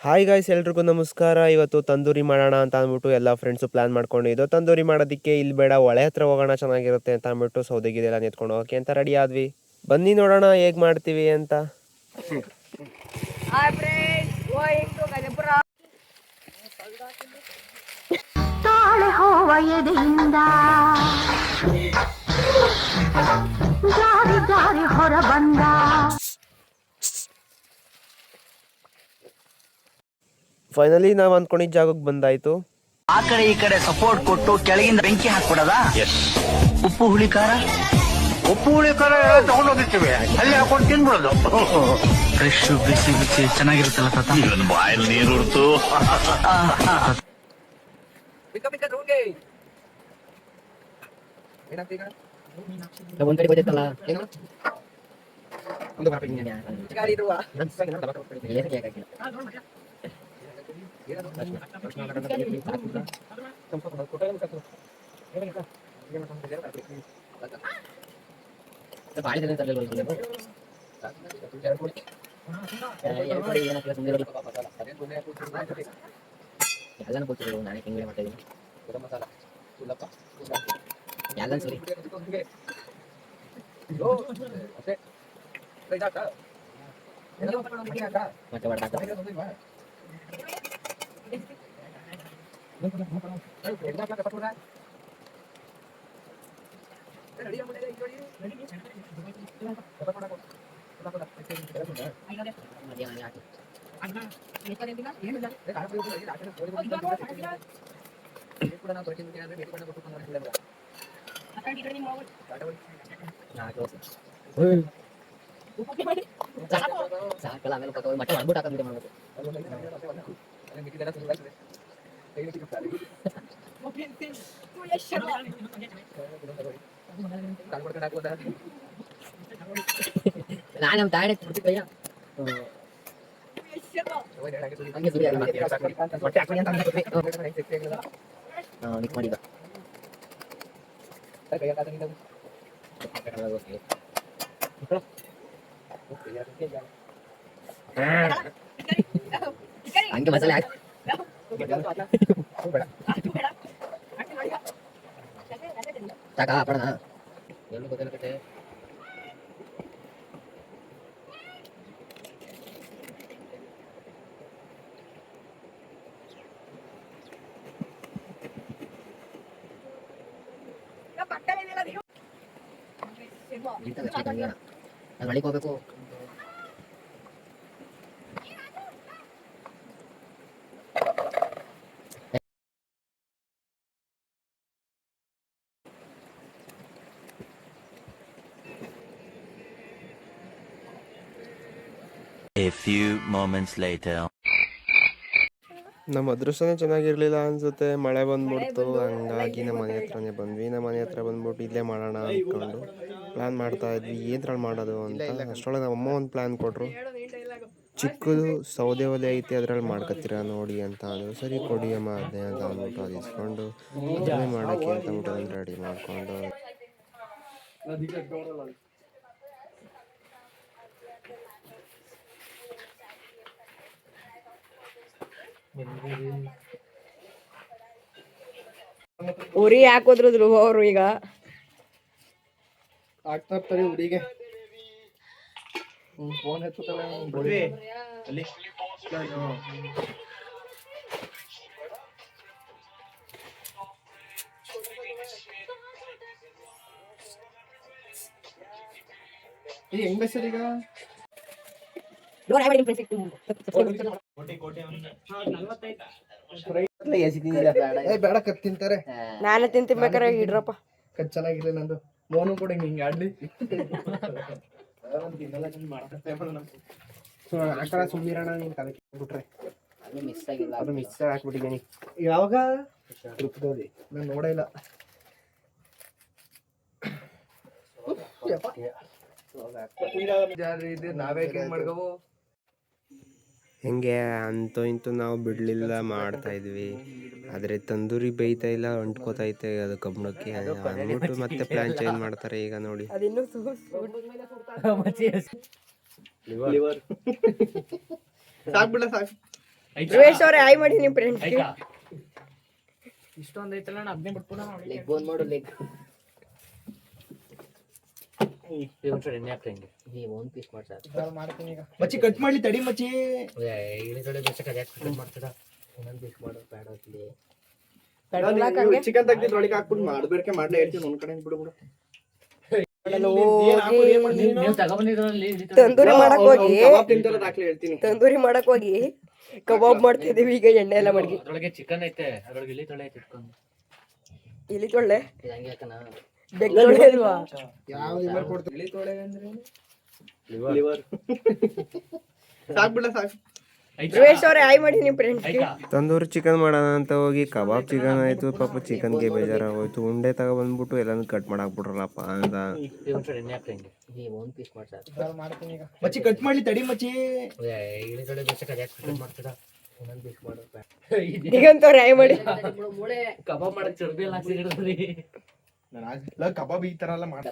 Hi guys, ಎಲ್ರಿಗೂ ನಮಸ್ಕಾರ. ಇವತ್ತು ತಂದೂರಿ ಮಾಡೋಣ ಅಂತ ಅಂದ್ಬಿಟ್ಟು ಎಲ್ಲ ಫ್ರೆಂಡ್ಸು ಪ್ಲಾನ್ ಮಾಡ್ಕೊಂಡಿದ್ದು. ತಂದೂರಿ ಮಾಡೋದಕ್ಕೆ ಇಲ್ಲಿ ಬೇಡ, ಹೊಳೆ ಹತ್ರ ಹೋಗೋಣ, ಚೆನ್ನಾಗಿರುತ್ತೆ ಅಂತ ಅಂದ್ಬಿಟ್ಟು ಸೌದೆಗಿದೆಲ್ಲ ನಿಂತ್ಕೊಂಡು ಹೋಗೋಕೆ ಅಂತ ರೆಡಿ ಆದ್ವಿ. ಬನ್ನಿ ನೋಡೋಣ ಹೇಗೆ ಮಾಡ್ತೀವಿ ಅಂತ. ತಾಳೆ ಹೋವ ಎದೆಯಿಂದ ಜಾರಿ ಜಾರಿ ಹೊರ ಬಂದ. ಫೈನಲಿ ನಾವು ಅಂದ್ಕೊಂಡಿದ್ದ ಜಾಗಕ್ಕೆ ಬಂದಾಯ್ತು. ಆ ಕಡೆ ಈ ಕಡೆ ಸಪೋರ್ಟ್ ಕೊಟ್ಟು ಕೆಳಗಿಂದ ಬೆಂಕಿ ಹಾಕ್ಬಿಡದ. ಉಪ್ಪು ಹುಳಿ ಖಾರ ತಗೊಂಡೋಗಿರ್ತೀವಿ, ಅಲ್ಲಿ ಹಾಕೊಂಡು ತಿನ್ಬಿಡೋದು. ಫ್ರೆಶ್ ಬಿಸಿ ಬಿಸಿ ಚೆನ್ನಾಗಿರುತ್ತಲ್ಲ ತಾತ. ಬಾಯಲ್ಲಿ ನೀರು ಉಡ್ತು. ಒಂದ್ ಕಡೆ ಗೊತ್ತಿತ್ತಲ್ಲ ಏನು ಒಂದು ಎಲ್ಲಾನು ಗೊತ್ತಿರೋದು ನಾನೇ ಹಿಂಗೆ ಮಾಡ್ತಾ ಇದ್ದೀನಿ. ಎಲ್ಲ ಸರಿ ಮತ್ತೆ ಸಾಕಲ್ಲ ಆಮೇಲೆ ಮತ್ತೆ ಮಾಡ್ಬಿಟ್ಟು ಹಾಕೋದು ಮಾಡ್ಬೇಕು. ನಾನು ನಮ್ಮ ತಾಯಿ ಕೊಡ್ತಿದ್ದಯ್ಯ ಹಂಗೆ ಸುರಿ ಮಿಕ್ಸ್ ಮಾಡಿದ್ದ ಹಂಗೆ ಮಸಾಲೆ ಹಾಕಿ ಸಾಕ ಪಡಣ ಎಲ್ಲೂ ಗೊತ್ತಿಲ್ಲಕಟ್ಟೆ. ನಾನು ಮಳಿಗೆ ಹೋಗ್ಬೇಕು. A few moments later. ನಮ್ಮ ಅದೃಷ್ಟನೇ ಚೆನ್ನಾಗಿರ್ಲಿಲ್ಲ ಅನ್ಸುತ್ತೆ, ಮಳೆ ಬಂದ್ಬಿಡ್ತು. ಹಂಗಾಗಿ ನಮ್ಮ ಮನೆ ಹತ್ರನೇ ಬಂದ್ವಿ. ನಮ್ಮ ಮನೆ ಹತ್ರ ಬಂದ್ಬಿಟ್ಟು ಇಲ್ಲೇ ಮಾಡೋಣ ಅಂದ್ಕೊಂಡು ಪ್ಲ್ಯಾನ್ ಮಾಡ್ತಾ ಇದ್ವಿ, ಏನ್ರಲ್ಲಿ ಮಾಡೋದು ಅಂತ. ಅಷ್ಟರೊಳಗೆ ನಮ್ಮ ಅಮ್ಮ ಒಂದು ಪ್ಲ್ಯಾನ್ ಕೊಟ್ಟರು, ಚಿಕ್ಕದು ಸೌದೆ ಒಲೆ ಐತೆ ಅದ್ರಲ್ಲಿ ಮಾಡ್ಕೊತೀರಾ ನೋಡಿ ಅಂತ ಅಂದರು. ಸರಿ ಕೊಡಿ ಅಮ್ಮ ಅದನ್ನೇ ಅಂತ ಅಂದ್ಬಿಟ್ಟು ಅದು ಇಸ್ಕೊಂಡು ಅದನ್ನೇ ಮಾಡೋಕ್ಕೆ ಅಂತ ಅಂದ್ಬಿಟ್ಟು ಅದನ್ನು ರೆಡಿ ಮಾಡಿಕೊಂಡು ಉರಿ ಹಾಕೋದ್ರದ್ರು ಅವರು ಈಗ ಆಗ್ತಾ ಇರ್ತಾರೆ ಹುಡುಗಿಗೆ. ಫೋನ್ ಎತ್ತುತ್ತಲ್ಲ ಅಲ್ಲಿ ಹೆಂಗ್ ಸರ್ ಈಗ ಬೇಡ ಕತ್ ತಿಂತಾರೆ. ನಾನೇ ತಿಂತಿರ್ಬೇಕಾರೆ ಇಡ್ರಪ್ಪ. ಕತ್ ಚೆನ್ನಾಗಿರ್ಲಿ ನಂದು. ಮೋನು ಕೂಡ ಹಿಂಗೆ ಆಡ್ಲಿ ಆಕಳ ಸುಮ್ಮಿರೋಣ ನಿಂಗೆ ಅದಕ್ಕೆ ಬಿಟ್ರೆ ಅದು ಮಿಕ್ಸ್ ಹಾಕ್ಬಿಟ್ಟಿದ್ದೀನಿ. ಯಾವಾಗ ಟ್ರಿಪ್ದಲ್ಲಿ ನಾನು ನೋಡೇ ಇಲ್ಲ. ನಾವೇ ಮಾಡ್ಕೋಬೋ ಹೆಂಗೆ ಅಂತೂ ಇಂತೂ ನಾವು ಬಿಡಲಿಲ್ಲ, ಮಾಡ್ತಾಯಿದ್ವಿ. ಆದರೆ ತಂದೂರಿ ಬೇಯ್ತಾ ಇಲ್ಲ, ಅಂಟ್ಕೋತೈತೆ ಅದು ಕಬ್ಬಣಕ್ಕೆ ಅಂದ್ಬಿಟ್ಟು ಮತ್ತೆ ಪ್ಲ್ಯಾನ್ ಚೇಂಜ್ ಮಾಡ್ತಾರೆ ಈಗ ನೋಡಿ. ಸಾಕು ಬಿಡ ಸಾಕು. ಧ್ರುವೇಶ್ ಅವ್ರೆ ಆಯ್ ಮಾಡಿ ನಿಮ್ ಫ್ರೆಂಡ್ ಮಚ್ಚಿ ಕಟ್ ಮಾಡ್ಲಿ ತಡಿ ಮಚ್ಚಿ. ಚಿಕನ್ ತೆಗ್ದಿದ್ದು ಒಳಗೆ ಹಾಕ್ಬಿಟ್ಟು ಮಾಡ್ಬೇಕೆ ಮಾಡ್ಲೇ ಹೇಳ್ತೀನಿ ಒಂದ್ ಕಡೆ ಬಿಡು ಬಿಡು. ತಂದೂರಿ ಮಾಡಕ್ ಹೋಗಿ ಕಬಾಬ್ ತಿಂತಾರ ದಾಖಲೆ ಹೇಳ್ತೀನಿ. ತಂದೂರಿ ಮಾಡಕ್ ಹೋಗಿ ಕಬಾಬ್ ಮಾಡ್ತಿದೀವಿ ಈಗ ಎಣ್ಣೆ ಎಲ್ಲ ಮಡ್ಗಿ. ಚಿಕನ್ ಐತೆ ಅದ್ರೊಳಗೆ ಇಲಿ ತೊಳೆ ಐತೆ ಇಟ್ಕೊಂಡು ಇಲ್ಲಿ ತೊಳ್ಳೆ ಬೆಗ್ ತೊಳ್ಳೆ ಅಲ್ವಾ? ಯಾವ ಲಿವರ್ ಕೊಡ್ತಾರೆ? ಇಳಿ ತೊಳೆ ಅಂದ್ರೆ ಲಿವರ್. ಸಾಕ್ಬಿಡ ಸಾಕು. ಧ್ರುವೇಶ್ ಅವ್ರೆ ಆಯ್ ಮಾಡಿ ನಿಮ್ ಫ್ರೆಂಡ್ ತಂದೂರಿ ಚಿಕನ್ ಮಾಡೋಣ ಅಂತ ಹೋಗಿ ಕಬಾಬ್ ಚಿಕನ್ ಆಯಿತು. ಪಾಪ ಚಿಕನ್ಗೆ ಬೇಜಾರಾಗೋಯ್ತು. ಉಂಡೆ ತಗೊಬಂದ್ಬಿಟ್ಟು ಎಲ್ಲನೂ ಕಟ್ ಮಾಡಾಕ್ಬಿಟ್ರಲ್ಲಪ್ಪ ಅಂತ. ಮಚ್ಚಿ ಕಟ್ ಮಾಡ್ಲಿ ತಡಿ ಮಚ್ಚಿ. ದಿಗಂತ್ ಅವ್ರೆ ಆಯ್ ಮಾಡಿ. ಕಬಾಬ್ ಮಾಡಕ್ ಚರ್ಬಿ ಎಲ್ಲ ಹಾಕ್ಸಿದ್ರಿ. ಕಬಾಬ್ ಈ ತರ ಎಲ್ಲ ಮಾಡ.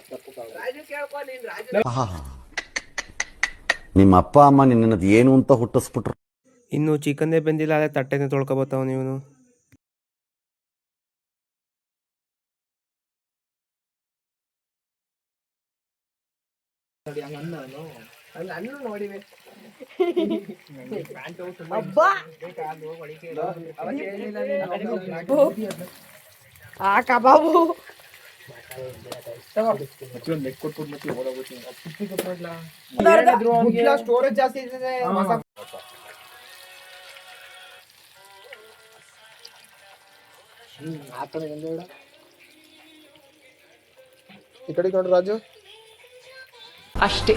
ನಿಮ್ಮ ಅಪ್ಪ ಅಮ್ಮ ನಿನ್ನದು ಏನು ಅಂತ ಹುಟ್ಟಿಸ್ಬಿಟ್ರು. ಇನ್ನು ಚಿಕನ್ನೇ ಬೆಂದಿಲ್ಲ, ಅದೇ ತಟ್ಟೆನೇ ತೊಳ್ಕೊಬತ್ತಾವ ನೀವು. ಅಬ್ಬಾ ಆ ಕಬಾಬು ಸ್ಟೋರೇಜ್ ಜಾಸ್ತಿ ಇದೆ. ಈ ಕಡೆ ನೋಡ್ರಿ ರಾಜು. ಅಷ್ಟೇ.